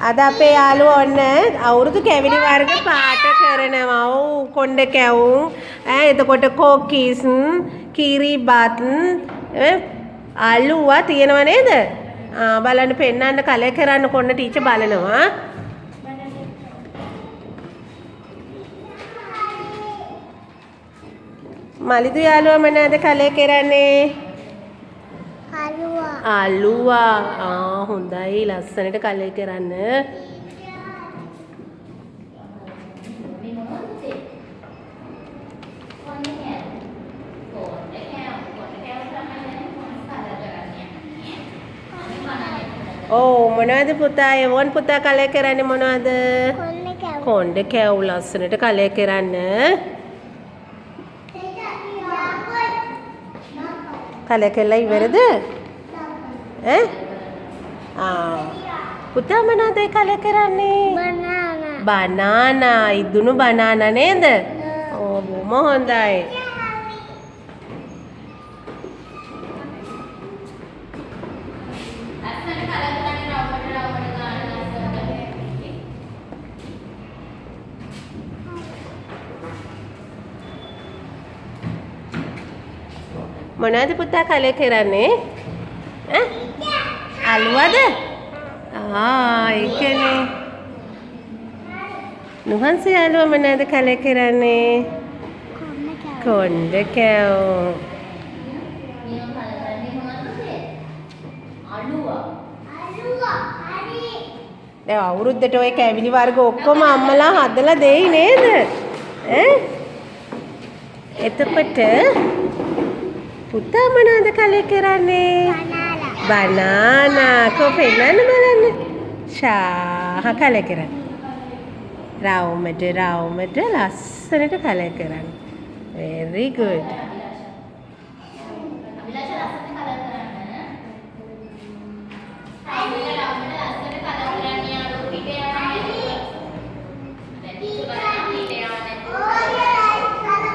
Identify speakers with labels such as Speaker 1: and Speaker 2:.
Speaker 1: අද අපේ යාළුවෝ ඔන්න අවුරුදු කැවිලි වර්ග පාට කරනවා. ඔව් කොණ්ඩ කැවුම් එතකොට කොකිස් කිරිබත් අලුවා තියෙනව නේද? බලන්න පෙන්නන්න කලේ කරන්න කොන්න ටීචර් බලනවා. මලිදු යාළුවා මොනවද කලේ කරන්නේ? අලුවා. හොඳයි ලස්සනට කලේ කරන්න. ඔව් මොනවද පුතා එවොන් පුතා කලේ කරන්නේ මොනවද? කොණ්ඩ කැවු ලස්සනට කලේ කරන්න. කලේ කළා ඉවරද? පුතා මොනවද කලේ කරන්නේ? බනානා. ඉදුණු බනානා නේද? ඕ බොහොම හොඳයි. මොනවද පුතා කලේ කරන්නේ? අලුවද? ඒකනේ. නුහන්සේ අලුව මොනවද කලේ කරන්නේ? කොණ්ඩ කැවුම්. දැන් අවුරුද්දට ඔය කැවිලි වර්ග ඔක්කොම අම්මලා හදලා දෙයි නේද? එතකොට පුතා මොනවද කලේ කරන්නේ? බනානා. කො පෙන්නන්න බලන්න. ෂාහ කලේ කරන්නේ. රවුමට ලස්සනට කලේ කරන්නේ. very good.